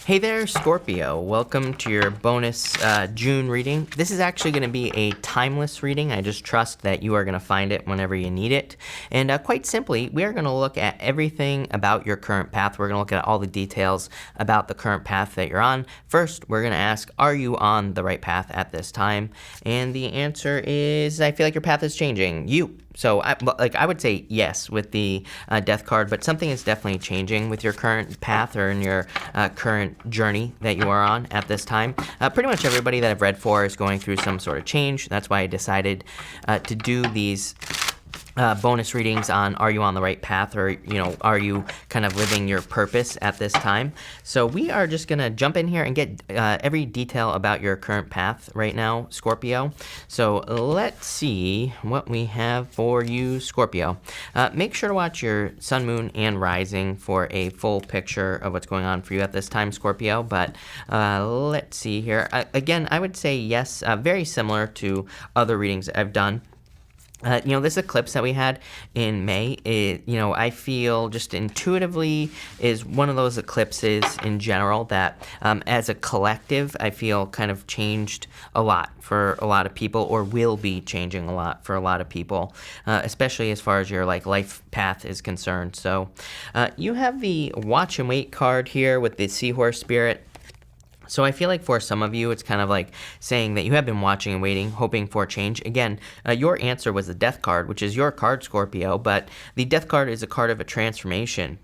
Hey there, Scorpio. Welcome to your bonus June reading. This is actually going to be a timeless reading. I just trust that you are going to find it whenever you need it. And quite simply, we are going to look at everything about your current path. We're going to look at all the details about the current path that you're on. First, we're going to ask, are you on the right path at this time? And the answer is, I feel like your path is changing. So I would say yes with the death card, but something is definitely changing with your current path or in your current journey that you are on at this time. Pretty much everybody that I've read for is going through some sort of change. That's why I decided to do these bonus readings on are you on the right path, or are you kind of living your purpose at this time. So we are just gonna jump in here and get every detail about your current path right now, Scorpio. So let's see what we have for you, Scorpio. Make sure to watch your sun, moon, and rising for a full picture of what's going on for you at this time, Scorpio. But let's see here. Again, I would say yes, very similar to other readings I've done. This eclipse that we had in May, I feel just intuitively is one of those eclipses in general that as a collective, I feel kind of changed a lot for a lot of people, or will be changing a lot for a lot of people, especially as far as your life path is concerned. So you have the Watch and Wait card here with the Seahorse Spirit. So I feel like for some of you, it's kind of like saying that you have been watching and waiting, hoping for change. Again, your answer was the Death card, which is your card, Scorpio, but the Death card is a card of a transformation.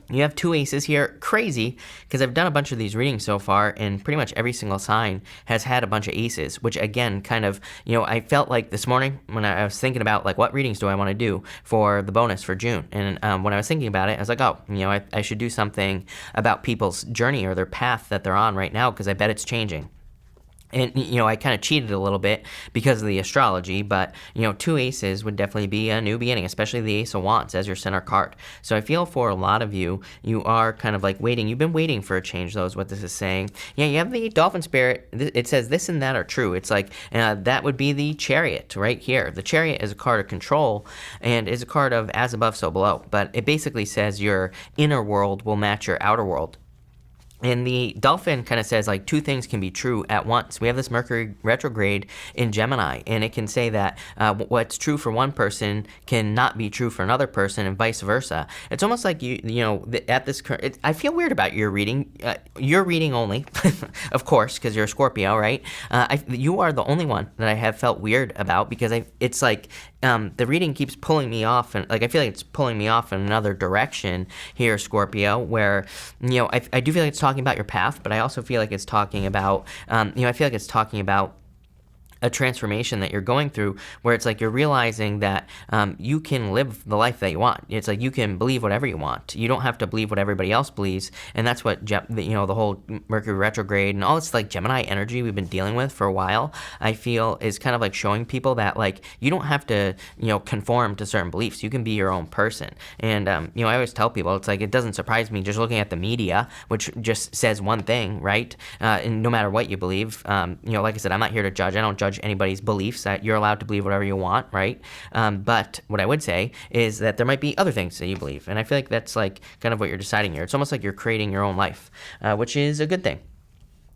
You have two aces here. Crazy, because I've done a bunch of these readings so far, and pretty much every single sign has had a bunch of aces, which again, kind of, I felt like this morning when I was thinking about what readings do I want to do for the bonus for June, and when I was thinking about it, I was like, I should do something about people's journey or their path that they're on right now, because I bet it's changing. And, I kind of cheated a little bit because of the astrology, but, two aces would definitely be a new beginning, especially the Ace of Wands as your center card. So I feel for a lot of you, you are kind of waiting. You've been waiting for a change, though, is what this is saying. Yeah, you have the Dolphin Spirit. It says this and that are true. It's that would be the Chariot right here. The Chariot is a card of control and is a card of as above, so below. But it basically says your inner world will match your outer world. And the Dolphin kind of says two things can be true at once. We have this Mercury retrograde in Gemini, and it can say that what's true for one person can not be true for another person, and vice versa. It's almost like at this current. I feel weird about your reading. Your reading only, of course, because you're a Scorpio, right? You are the only one that I have felt weird about, because it's the reading keeps pulling me off, and I feel like it's pulling me off in another direction here, Scorpio, where I do feel like it's talking about your path, but I also feel like it's talking about a transformation that you're going through, where it's you're realizing that you can live the life that you want. It's you can believe whatever you want. You don't have to believe what everybody else believes, and that's what the whole Mercury retrograde and all this Gemini energy we've been dealing with for a while, I feel is kind of showing people that you don't have to conform to certain beliefs. You can be your own person. And I always tell people it's it doesn't surprise me just looking at the media, which just says one thing, right? And no matter what you believe, like I said, I'm not here to judge. I don't judge anybody's beliefs. That you're allowed to believe whatever you want, right? But what I would say is that there might be other things that you believe, and I feel like that's kind of what you're deciding here. It's almost like you're creating your own life, which is a good thing.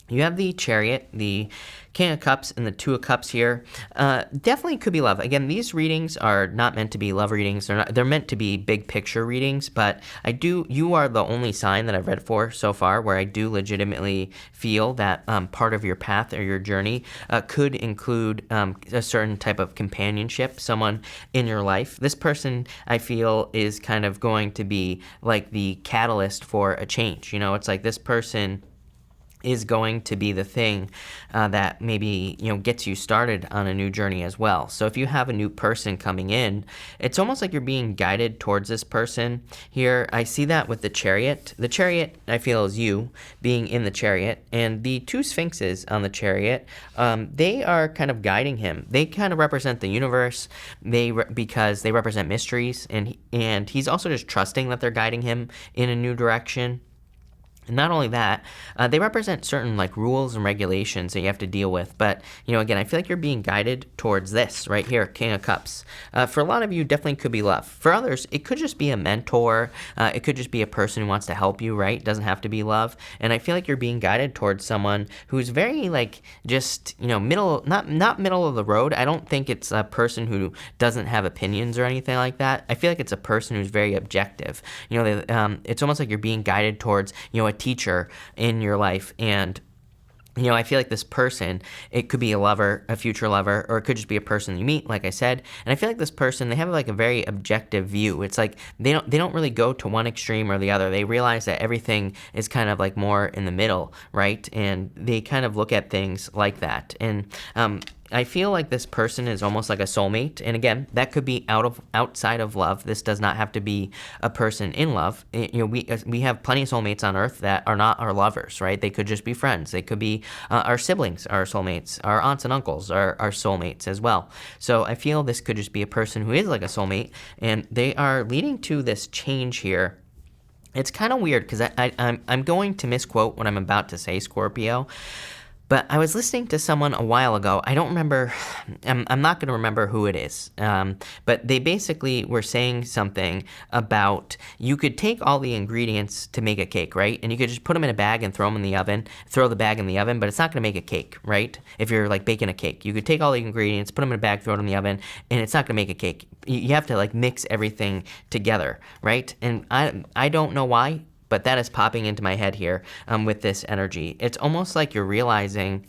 You have the Chariot, the King of Cups, and the Two of Cups here. Definitely could be love. Again, these readings are not meant to be love readings. They're meant to be big picture readings, but you are the only sign that I've read for so far where I do legitimately feel that part of your path or your journey could include a certain type of companionship, someone in your life. This person, I feel, is kind of going to be the catalyst for a change. It's this person is going to be the thing that maybe gets you started on a new journey as well. So if you have a new person coming in, it's almost like you're being guided towards this person here. I see that with the Chariot. The Chariot, I feel, is you being in the Chariot, and the two Sphinxes on the Chariot, they are kind of guiding him. They kind of represent the universe. Because they represent mysteries, and he's also just trusting that they're guiding him in a new direction. And not only that, they represent certain like rules and regulations that you have to deal with. But, again, I feel like you're being guided towards this right here, King of Cups. For a lot of you, definitely could be love. For others, it could just be a mentor. It could just be a person who wants to help you, right? It doesn't have to be love. And I feel like you're being guided towards someone who's very like just, middle, not middle of the road. I don't think it's a person who doesn't have opinions or anything like that. I feel like it's a person who's very objective. It's almost like you're being guided towards, a teacher in your life. And I feel like this person, it could be a lover, a future lover, or it could just be a person you meet, like I said. And I feel like this person, they have like a very objective view. It's like they don't really go to one extreme or the other. They realize that everything is kind of like more in the middle, right? And they kind of look at things like that. And I feel like this person is almost like a soulmate. And again, that could be outside of love. This does not have to be a person in love. We have plenty of soulmates on Earth that are not our lovers, right? They could just be friends. They could be our siblings, our soulmates, our aunts and uncles are our soulmates as well. So I feel this could just be a person who is like a soulmate, and they are leading to this change here. It's kind of weird because I'm going to misquote what I'm about to say, Scorpio. But I was listening to someone a while ago. I don't remember. I'm not going to remember who it is. But they basically were saying something about you could take all the ingredients to make a cake, right? And you could just put them in a bag and throw them in the oven, throw the bag in the oven, but it's not going to make a cake, right? If you're like baking a cake, you could take all the ingredients, put them in a bag, throw it in the oven, and it's not going to make a cake. You have to like mix everything together, right? And I don't know why, but that is popping into my head here with this energy. It's almost like you're realizing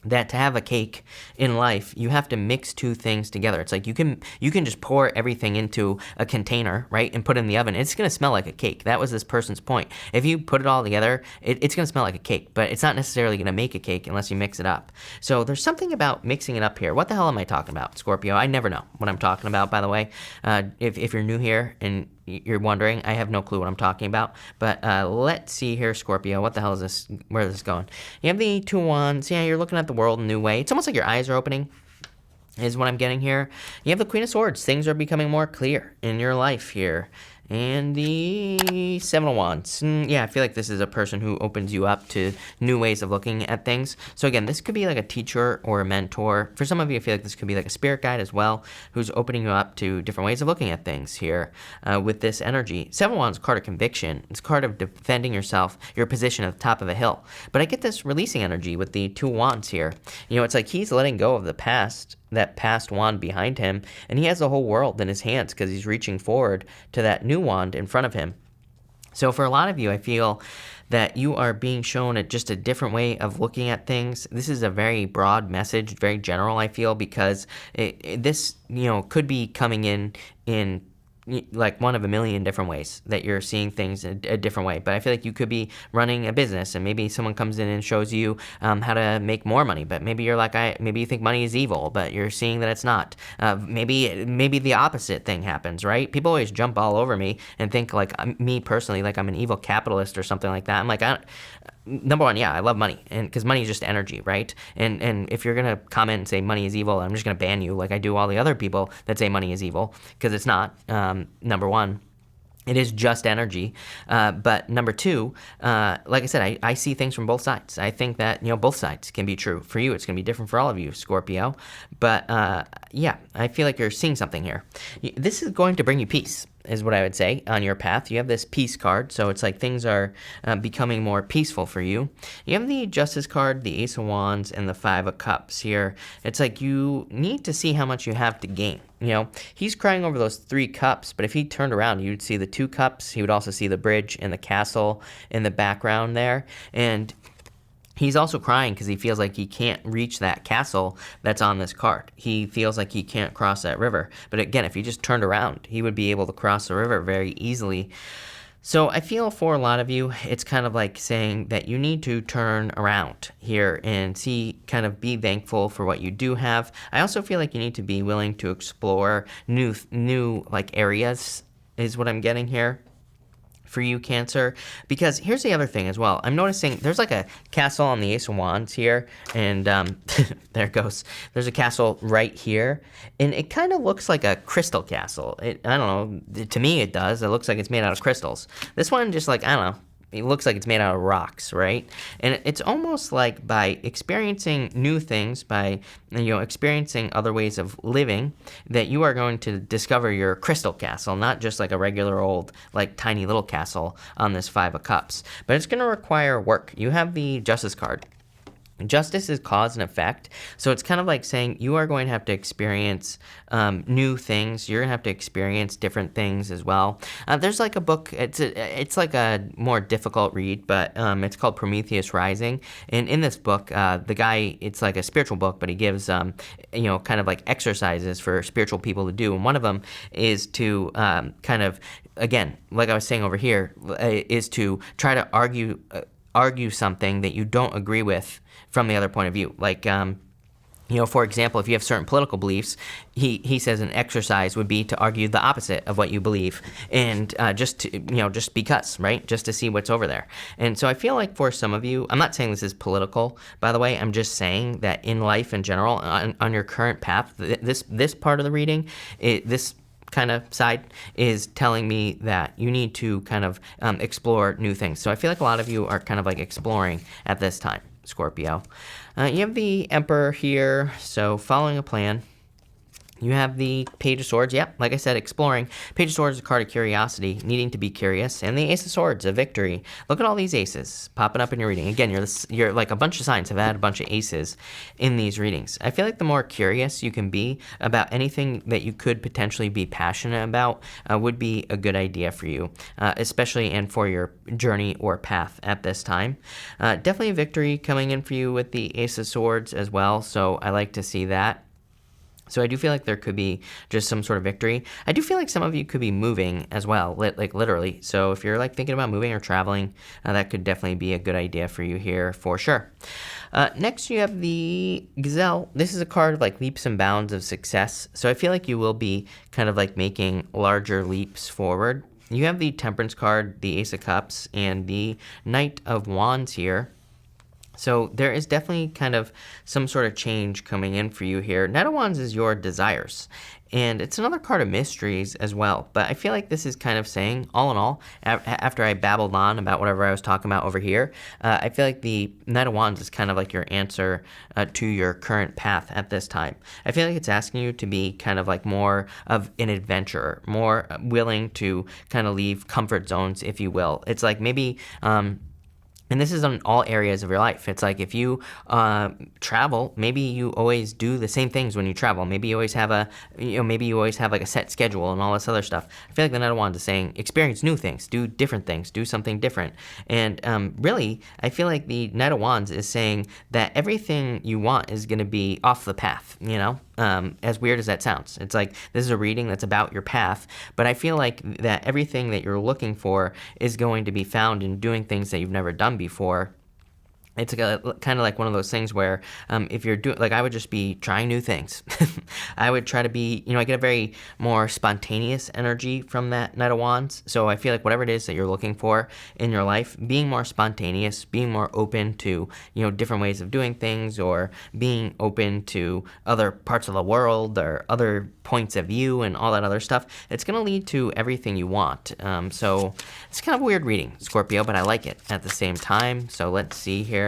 that to have a cake in life, you have to mix two things together. It's like you can just pour everything into a container, right, and put it in the oven. It's going to smell like a cake. That was this person's point. If you put it all together, it's going to smell like a cake, but it's not necessarily going to make a cake unless you mix it up. So there's something about mixing it up here. What the hell am I talking about, Scorpio? I never know what I'm talking about, by the way. If you're new here and you're wondering, I have no clue what I'm talking about. But let's see here, Scorpio. What the hell is this? Where is this going? You have the Two Wands. Yeah, you're looking at the world in a new way. It's almost like your eyes are opening, is what I'm getting here. You have the Queen of Swords. Things are becoming more clear in your life here. And the Seven of Wands. Yeah, I feel like this is a person who opens you up to new ways of looking at things. So again, this could be like a teacher or a mentor. For some of you, I feel like this could be like a spirit guide as well, who's opening you up to different ways of looking at things here with this energy. Seven of Wands is a card of conviction. It's a card of defending yourself, your position at the top of a hill. But I get this releasing energy with the Two Wands here. It's like he's letting go of the past, that past wand behind him, and he has the whole world in his hands because he's reaching forward to that new wand in front of him. So for a lot of you, I feel that you are being shown just a different way of looking at things. This is a very broad message, very general, I feel, because this could be coming in like one of a million different ways that you're seeing things a different way. But I feel like you could be running a business and maybe someone comes in and shows you how to make more money, but maybe you're like, maybe you think money is evil, but you're seeing that it's not. Maybe the opposite thing happens, right? People always jump all over me and think like me personally, like I'm an evil capitalist or something like that. I'm like, number one, yeah, I love money, and because money is just energy, right? And if you're gonna comment and say money is evil, I'm just gonna ban you, like I do all the other people that say money is evil, because it's not. Number one, it is just energy. But number two, like I said, I see things from both sides. I think that both sides can be true. For you, it's gonna be different for all of you, Scorpio. But yeah, I feel like you're seeing something here. This is going to bring you peace, is what I would say, on your path. You have this peace card, so it's like things are becoming more peaceful for you. You have the Justice card, the Ace of Wands, and the Five of Cups here. It's like you need to see how much you have to gain. He's crying over those 3 cups, but if he turned around, you'd see the 2 cups. He would also see the bridge and the castle in the background there. And he's also crying because he feels like he can't reach that castle that's on this card. He feels like he can't cross that river. But again, if he just turned around, he would be able to cross the river very easily. So I feel for a lot of you, it's kind of like saying that you need to turn around here and kind of be thankful for what you do have. I also feel like you need to be willing to explore new like areas, is what I'm getting here for you, Cancer. Because here's the other thing as well. I'm noticing there's like a castle on the Ace of Wands here, and there it goes. There's a castle right here, and it kind of looks like a crystal castle. I don't know. To me, it does. It looks like it's made out of crystals. This one just like, I don't know, it looks like it's made out of rocks, right? And it's almost like by experiencing new things, by experiencing other ways of living, that you are going to discover your crystal castle, not just like a regular old, like tiny little castle on this Five of Cups. But it's going to require work. You have the Justice card. Justice is cause and effect, so it's kind of like saying you are going to have to experience new things. You're going to have to experience different things as well. There's like a book, it's like a more difficult read, but it's called Prometheus Rising, and in this book, the guy, it's like a spiritual book, but he gives, kind of like exercises for spiritual people to do, and one of them is to kind of, again, like I was saying over here, is to try to argue something that you don't agree with from the other point of view. Like, for example, if you have certain political beliefs, he says an exercise would be to argue the opposite of what you believe, and just because, right? Just to see what's over there. And so I feel like for some of you, I'm not saying this is political, by the way, I'm just saying that in life in general, on your current path, this part of the reading, this kind of side is telling me that you need to kind of explore new things. So I feel like a lot of you are kind of like exploring at this time, Scorpio. You have the Emperor here, so following a plan. You have the Page of Swords, yeah, like I said, exploring. Page of Swords is a card of curiosity, needing to be curious, and the Ace of Swords, a victory. Look at all these aces popping up in your reading. Again, you're like a bunch of signs have had a bunch of aces in these readings. I feel like the more curious you can be about anything that you could potentially be passionate about would be a good idea for you, especially and for your journey or path at this time. Definitely a victory coming in for you with the Ace of Swords as well, so I like to see that. So I do feel like there could be just some sort of victory. I do feel like some of you could be moving as well, like literally. So if you're like thinking about moving or traveling, that could definitely be a good idea for you here for sure. Next you have the Gazelle. This is a card of like leaps and bounds of success. So I feel like you will be kind of like making larger leaps forward. You have the Temperance card, the Ace of Cups, and the Knight of Wands here. So there is definitely kind of some sort of change coming in for you here. Knight of Wands is your desires, and it's another card of mysteries as well. But I feel like this is kind of saying, all in all, after I babbled on about whatever I was talking about over here, I feel like the Knight of Wands is kind of like your answer to your current path at this time. I feel like it's asking you to be kind of like more of an adventurer, more willing to kind of leave comfort zones, if you will. It's like maybe... and this is on all areas of your life. It's like if you travel, maybe you always do the same things when you travel. Maybe you always have like a set schedule and all this other stuff. I feel like the Knight of Wands is saying experience new things, do different things, do something different. And really, I feel like the Knight of Wands is saying that everything you want is going to be off the path, as weird as that sounds. It's like this is a reading that's about your path, but I feel like that everything that you're looking for is going to be found in doing things that you've never done before. It's kind of like one of those things where if you're doing, like I would just be trying new things. I would try to be, I get a very more spontaneous energy from that Knight of Wands. So I feel like whatever it is that you're looking for in your life, being more spontaneous, being more open to, different ways of doing things, or being open to other parts of the world or other points of view and all that other stuff, it's going to lead to everything you want. So it's kind of a weird reading, Scorpio, but I like it at the same time. So let's see here.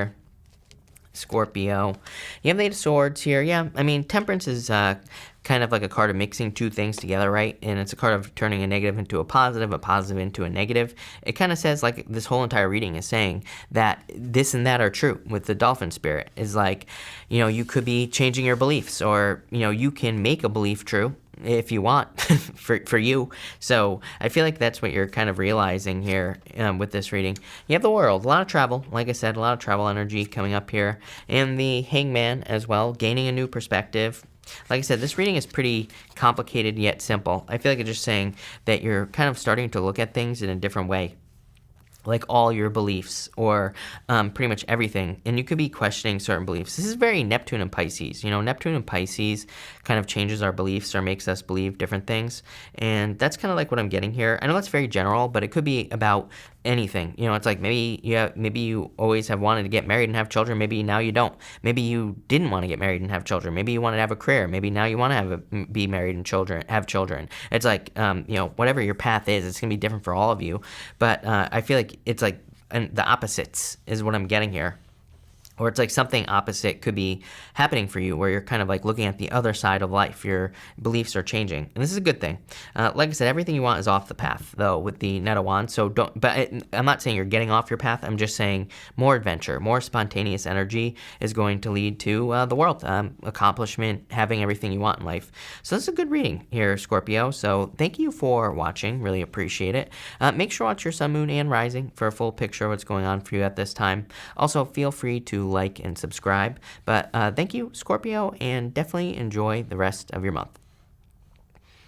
Scorpio. You have the Eight of Swords here. Yeah, I mean, Temperance is kind of like a card of mixing two things together, right? And it's a card of turning a negative into a positive into a negative. It kind of says, like, this whole entire reading is saying that this and that are true with the dolphin spirit. Is like, you could be changing your beliefs, or, you can make a belief true if you want for you. So I feel like that's what you're kind of realizing here with this reading. You have the World, a lot of travel, like I said, a lot of travel energy coming up here, and the Hangman as well, gaining a new perspective. Like I said, this reading is pretty complicated yet simple. I feel like it's just saying that you're kind of starting to look at things in a different way, like all your beliefs, or pretty much everything, and you could be questioning certain beliefs. This is very Neptune and Pisces. Neptune and Pisces kind of changes our beliefs or makes us believe different things, and that's kind of like what I'm getting here. I know that's very general, but it could be about anything. It's like maybe you always have wanted to get married and have children. Maybe now you don't. Maybe you didn't want to get married and have children. Maybe you wanted to have a career. Maybe now you want to be married and have children. It's like whatever your path is, it's gonna be different for all of you. But I feel like it's like and the opposites is what I'm getting here. Or it's like something opposite could be happening for you where you're kind of like looking at the other side of life. Your beliefs are changing. And this is a good thing. Like I said, everything you want is off the path, though, with the Knight of Wands. So I'm not saying you're getting off your path. I'm just saying more adventure, more spontaneous energy is going to lead to the world, accomplishment, having everything you want in life. So this is a good reading here, Scorpio. So thank you for watching. Really appreciate it. Make sure to watch your sun, moon, and rising for a full picture of what's going on for you at this time. Also, feel free to like and subscribe. But thank you, Scorpio, and definitely enjoy the rest of your month.